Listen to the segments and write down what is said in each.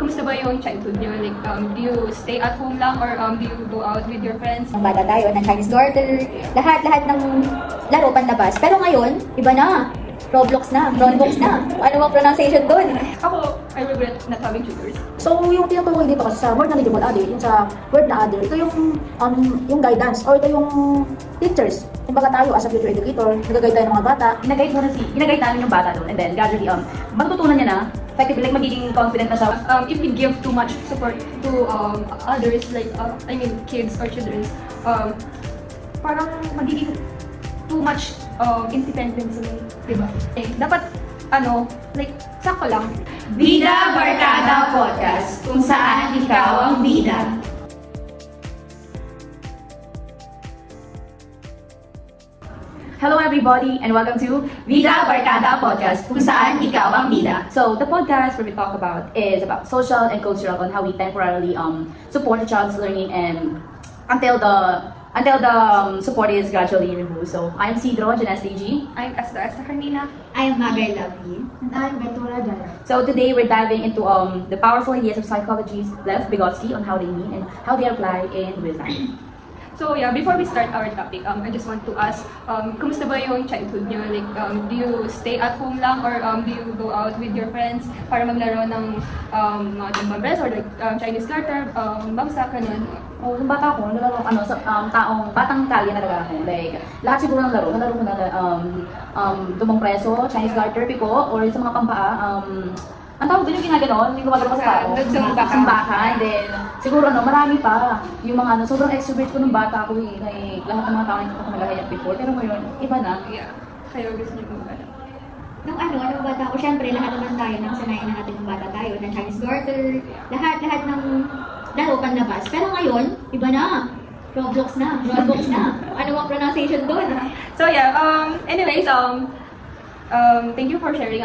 Kumusta ba yung childhood niyo? Like, do you stay at home lang or do you go out with your friends? Nung bata tayo, ng Chinese Garter, lahat ng laro panlabas. Pero ngayon, iba na. Roblox na, Roblox na. Ano ang pronunciation doon? Ako, I regret not having tutors. So, yung tinutukoy dito kasi sa word na knowledgeable other, yung sa word na other, ito yung guidance or ito yung teachers. Kumbaga tayo as a future educator, nag-guide tayo ng mga bata. Ginagayad namin yung bata doon, and then gradually, matutunan niya na, effectively, like, magiging confident na siya. If we give too much support to others, like, kids or children, parang magiging too much independence, diba? Dapat, like, sakto lang. Bida Barkada Podcast, kung saan ikaw ang bida. Hello everybody and welcome to Bida Barkada Podcast, kung saan ikaw ang bida. So the podcast where we talk about is about social and cultural on how we temporarily support the child's learning and until the support is gradually removed. So I'm Cedro, Jan SDG. I'm Esther Carmina. I'm Magay Lovely. And I'm Ventura Jara. So today we're diving into the powerful ideas of psychology's Lev Vygotsky on how they mean and how they apply in real time. So yeah, before we start our topic, I just want to ask, kumusta ba yung childhood niyo? Like, do you stay at home lang or do you go out with your friends para maglaro ng mga tumbang or like Chinese Garter, bangsa, ganun? Oh, nung bata ko, nalaro batang kalye na nalaro ako. Like, lahat siguro ng laro ko na dumang preso, Chinese Garter, piko, or sa mga pampaa, ang tawag doon yung ginaganon, yung gumagano ka sa tao. Sumbakan. And then, siguro marami pa. Yung mga sobrang extrovert ko nung bata ko lahat ng mga tao hindi ko nagahayak before. Pero ngayon, iba na. Yeah. Kayo gusto niyo kung ano? Nung bata ko, syempre, lahat naman tayo, nakasanayan na natin ng bata tayo, ng Chinese Garter, lahat ng laro panlabas. Pero ngayon, iba na. Roblox na. Ano ang pronunciation doon? So yeah, anyways, thank you for sharing.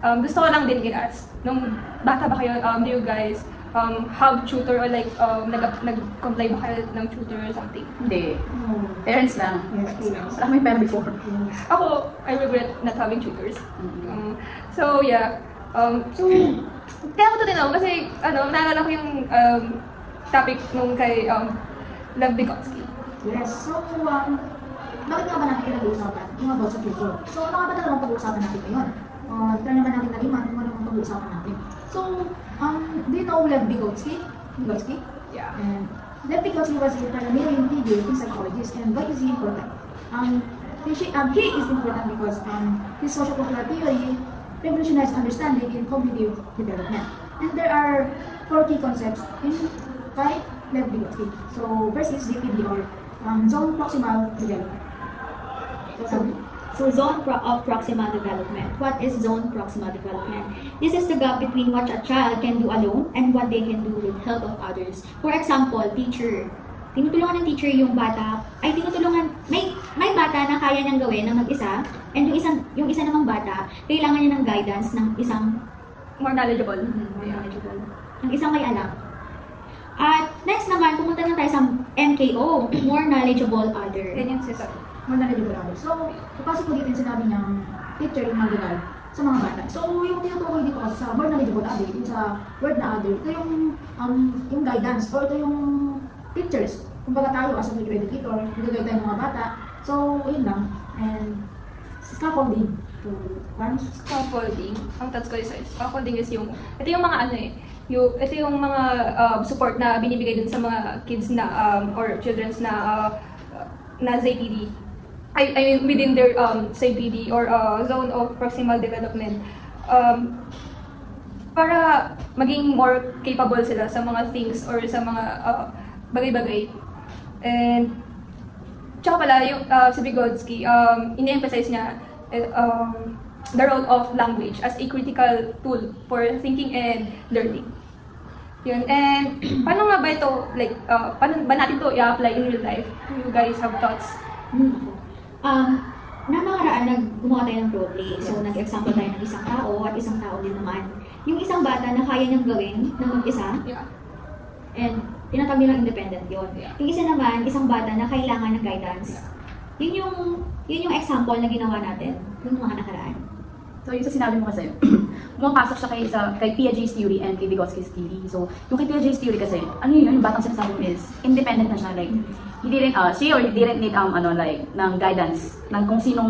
Gusto ko lang din i-ask, nung bata ba kayo, do you guys have tutor or like nag-comply ba kayo ng tutor or something? Hindi. Parents lang. Wala kami pera before. Ako, I regret not having tutors. So yeah, kaya ako ito din ako kasi naalala ko yung topic nung kay Lev Vygotsky. Yes, so, bakit nga ba natin pinag-uusapan? Yung about sa tutor. So, ano nga ba talagang pag-uusapan natin ngayon? Try naman natin naliman kung ano ang pag-uusapan natin. So, do you know Lev Vygotsky? Yeah. And Lev Vygotsky was a pioneering figure in psychologist. And why is he important? He is important because his social-cultural theory revolutionized understanding in cognitive development. And there are 4 key concepts by Lev Vygotsky. So, first is ZPD or zone proximal development. So zone of proximal development. What is zone proximal development? This is the gap between what a child can do alone and what they can do with help of others. For example, teacher. Tinutulungan ng teacher yung bata, may bata na kaya niyang gawin na mag-isa, and yung isa namang bata, kailangan niya ng guidance ng isang More knowledgeable. ng isang may alam. At next naman, pumunta na tayo sa MKO, more knowledgeable other. Yan yung sisa. More knowledgeable other. So, papasok ko dito yung sinabi niyang teacher yung mag-guide sa mga bata. So, yung tinutukoy dito kasi sa more knowledgeable other, yung sa word na other, ito yung guidance or ito yung teachers. Kumbaga tayo as a future educator, nag-guide tayo ng mga bata. So, yun lang. And scaffolding. Scaffolding. Ang tats ko is scaffolding is ito yung mga ito yung mga support na binibigay dun sa mga kids na or children's na ZPD. I mean within their ZPD or zone of proximal development. Para maging more capable sila sa mga things or sa mga bagay-bagay. And tsaka pala yung si Vygotsky, ini-emphasize niya the role of language as a critical tool for thinking and learning. Yun. And paano nga ba ito, like, paano ba natin ito i-apply in real life? Do you guys have thoughts? Nakaraan, gumawa tayo ng roleplay. So, nag-example tayo ng isang tao at isang tao din naman. Yung isang bata na kaya niyang gawin na mag-isa, and tinatawag nilang independent yun. Yung isa naman, isang bata na kailangan ng guidance. Yun yung example na ginawa natin nung mga nakaraan. So yung sa sinabi mo kasi, pumapasok siya kay Piaget's theory and kay Vygotsky's theory. So yung kay Piaget's theory kasi, ano yun, yung batang sinasabi mo is independent na siya. Like, he didn't need ng guidance ng kung sinong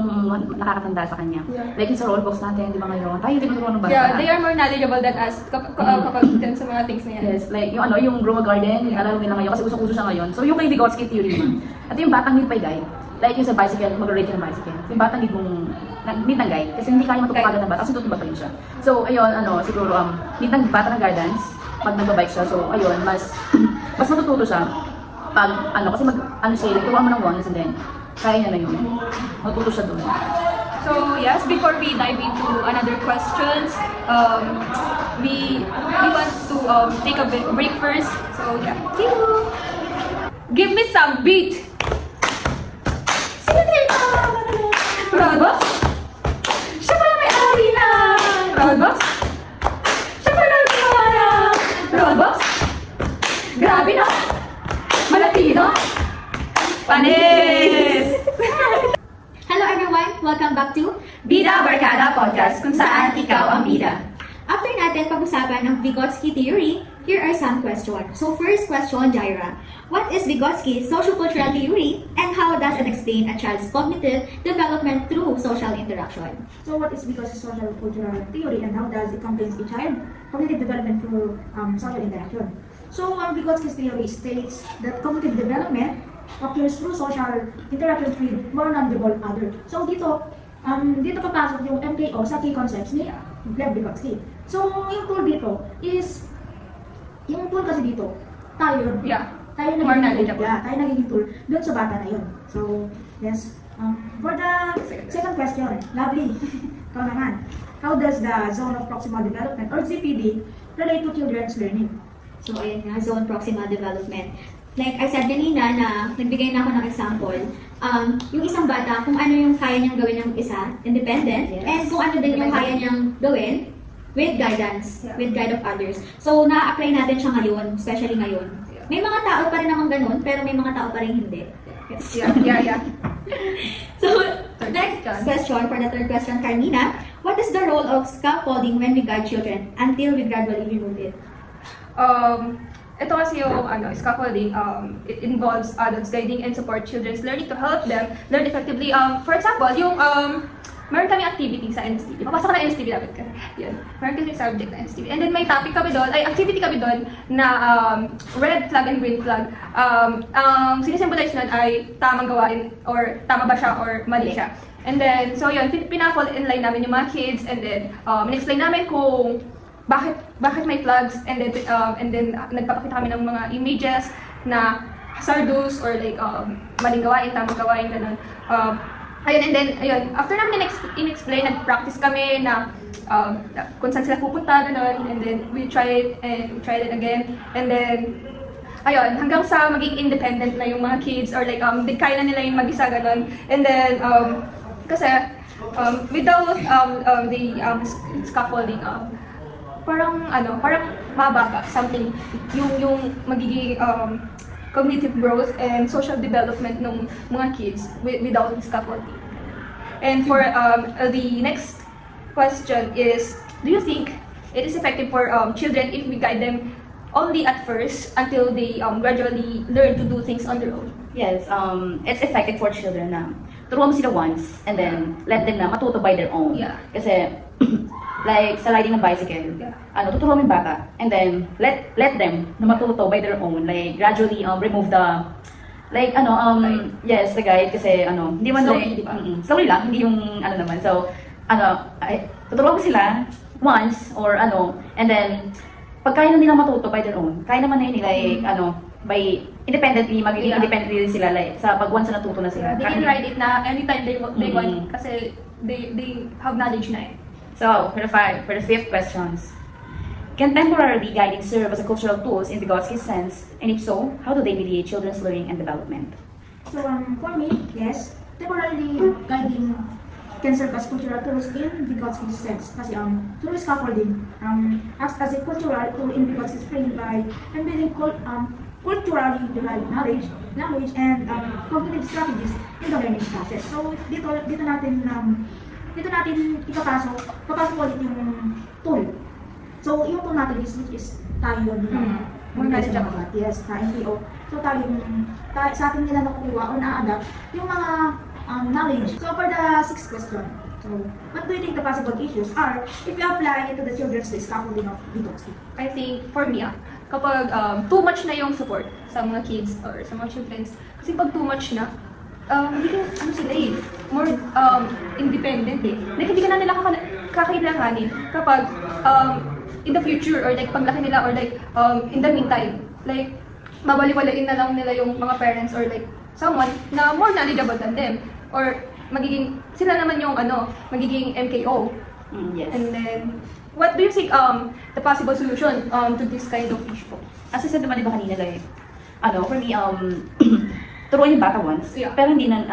nakakatanda sa kanya. Yeah. Like yung sa roll books natin, di ba ngayon? Tayo hindi mo ng bata. Yeah, they are more knowledgeable than us kapag dun sa mga things na yan. Yes, like yung Grow a Garden, alam nila ngayon kasi usok-uso siya ngayon. So yung kay Vygotsky theory naman, at yung batang need by guide, like yung sa bicycle, mag-rate ng bicycle. Yung batang need ng guide kasi hindi kaya matutupagad ng bata kasi tutumba pa rin siya. So ayun, siguro need ng bata ng guidance pag nagbabike siya. So ayun, mas matututo siya pag kasi siya, turuan mo ng once and then kaya niya na yun. Matututo siya doon. So yes, before we dive into another questions, we want to take a break first. So yeah, see you. Give me some beat. Roadbox. Siya pala may ari na. Roadbox. Siya pala may gawa na. Roadbox. Grabe no. Malapino. Panis. Hello everyone! Welcome back to Bida Barkada Podcast, kung saan ikaw ang bida. After natin pag-usapan ng Vygotsky theory, here are some questions. So first question, Jaira. What is Vygotsky's sociocultural theory and how does it explain a child's cognitive development through social interaction? So what is Vygotsky's social cultural theory and how does it contains a child cognitive development through social interaction? So Vygotsky's theory states that cognitive development occurs through social interactions with more knowledgeable others. So dito papasok yung MKO sa key concepts ni Lev Vygotsky. So yung tool dito is, yung tool kasi dito, tayo More knowledgeable. tayo nagiging tool dun sa bata na yun. So, yes. For the second question, lovely. Ikaw naman. How does the zone of proximal development or ZPD relate to children's learning? So ayun nga, zone proximal development. Like I said kanina na nagbigay na ako ng example, yung isang bata, kung ano yung kaya niyang gawin ng isa, independent, Yes. and kung ano din yung kaya niyang gawin with guidance, with guide of others. So na-apply natin siya ngayon, especially ngayon. May mga tao pa rin naman ganun, pero may mga tao pa rin hindi. Yeah. So, next question, for the third question, Carmina, what is the role of scaffolding when we guide children until we gradually remove it? Ito kasi yung scaffolding, it involves adults guiding and support children's learning to help them learn effectively. For example, yung meron kami activity sa NSTV. Papasok ka na NSTV dapat ka. Yun. Meron kami subject na NSTV. And then may topic kami doon, activity kami doon na red flag and green flag. Ang sinisimbolize nun ay tamang gawain or tama ba siya or mali siya. And then, so yun, pinafall in line namin yung mga kids and then in-explain namin kung bakit may flags and then nagpapakita kami ng mga images na hazardous or like maling gawain, tamang gawain, ganun. Ayun, and then, after namin in-explain, nag-practice kami na kung saan sila pupunta, gano'n, and then we tried it again, and then, ayun, hanggang sa maging independent na yung mga kids, or like, kaya na nila yung mag-isa, gano'n, and then, kasi, without the scaffolding, parang mababa, something, yung magiging, cognitive growth and social development ng mga kids without scaffolding. And for the next question is, do you think it is effective for children if we guide them only at first until they gradually learn to do things on their own? Yes, it's effective for children na turuan mo sila once and then let them na matuto by their own. Yeah. Kasi like sa riding ng bicycle, tuturuan mo yung bata and then let them na matuto by their own, like gradually remove the yes, the guide kasi hindi man Slowly, slowly lang, hindi yung naman. So tuturuan mo sila once or and then pag kaya na nila matuto by their own, kaya naman na yun like by independently, magiging independently sila like sa pag once na natuto na sila. They can ride it na anytime they want kasi they have knowledge na eh. So, for the fifth questions, can temporarily guiding serve as a cultural tools in Vygotsky's sense? And if so, how do they mediate children's learning and development? So for me, yes, temporarily guiding can serve as cultural tools in Vygotsky's sense. Kasi through scaffolding, acts as a cultural tool in Vygotsky's frame by embedding culturally derived knowledge, language, and cognitive strategies in the learning process. So dito natin dito natin papasok ulit yung tool. So, yung tool natin is tayo More knowledgeable. Yes, sa NPO. So, sa atin nila nakukuha o na-adapt yung mga knowledge. So, for the 6th question, so, what do you think the possible issues are if you apply it to the children's day scaffolding of Vygotsky? I think, for me, kapag too much na yung support sa mga kids or sa mga children, kasi pag too much na, hindi ka, sila more independent like hindi ka na nila kakailanganin kapag in the future or like paglaki nila or like in the meantime, like mabaliwalain na lang nila yung mga parents or like someone na more knowledgeable than them or magiging, sila naman yung magiging MKO. Yes. And then, what do you think the possible solution to this kind of issue? As I said naman diba kanina, like, for me, turuan yung bata once, Yeah. pero hindi na,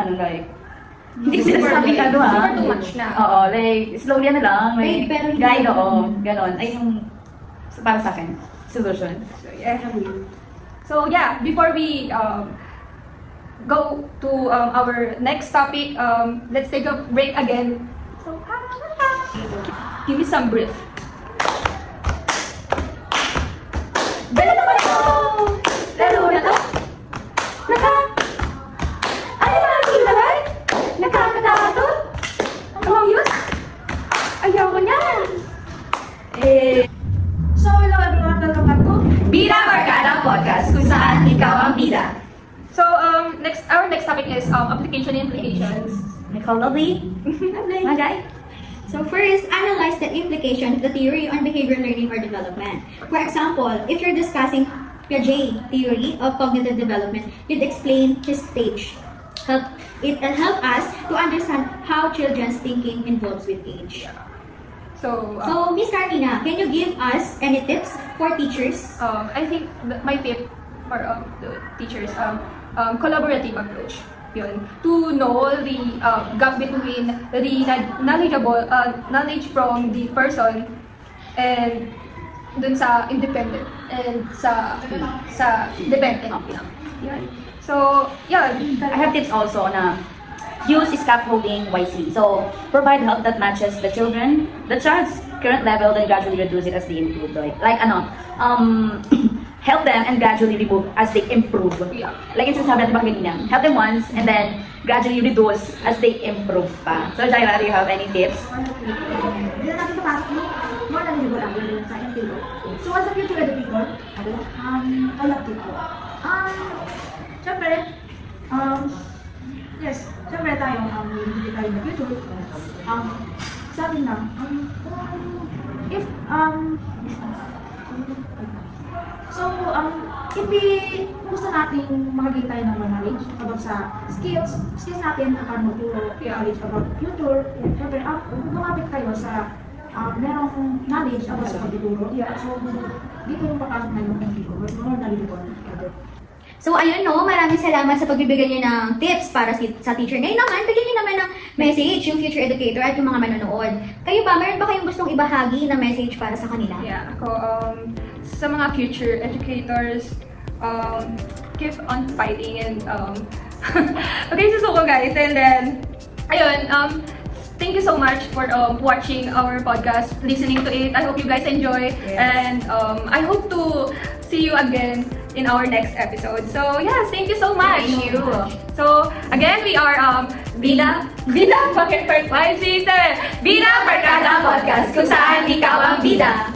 hindi sila sabing super too much na. Oo, like, slowly na lang, like, Pero hindi guide, na. ganon. Ay, yung, para sa akin, solution. So yeah, before we go to our next topic, let's take a break again. So, give me some breath. Dala naman ito! Laro na to! Ano na ang kilay? Nakakatakot? Among yun? Ayaw ko niyan! So, hello everyone, welcome back to Bida Barkada Podcast, kung saan ikaw ang bida. So, our next topic is application implications. Nicole Lovely. Magay. So first, analyze the implication of the theory on behavior learning or development. For example, if you're discussing Piaget theory of cognitive development, you'd explain his stage. It'll help us to understand how children's thinking evolves with age. So, So, Miss Carmina, can you give us any tips for teachers? I think my tip for the teachers, collaborative approach. Yun, to know the gap between the knowledge from the person and dun sa independent and sa dependent. Yun. So, yeah. I have tips also na use scaffolding wisely. So, provide help that matches the child's current level, then gradually reduce it as they improve. Like help them and gradually remove as they improve. Yeah. Like yung sinasabi natin pa kanina. Help them once and then gradually reduce as they improve pa. So, Jaira, do you have any tips? Hindi na natin papasok yung more knowledgeable ang yun sa NPO. So, as a future educator, I have to po. Siyempre, yes, siyempre tayo, hindi tayo in the future. Sa atin lang, if gusto natin makagay tayo ng more knowledge about sa skills natin, paano magturo, knowledge about future, syempre, lumapit kayo sa merong knowledge about sa pagtuturo. So, dito yung papasok na yung more knowledgeable. So, ayun no, maraming salamat sa pagbibigay niyo ng tips para sa teacher. Ngayon naman, bigyan niyo naman ng message yung future educator at yung mga manonood. Kayo ba, meron ba kayong gustong ibahagi na message para sa kanila? Yeah, ako, sa mga future educators, keep on fighting and, okay, susuko guys, and then, ayun, thank you so much for watching our podcast, listening to it. I hope you guys enjoy, and I hope to see you again in our next episode. So, yes, thank you so much. Thank you. So, again, we are Bida Barkada Podcast, kung saan ikaw ang bida.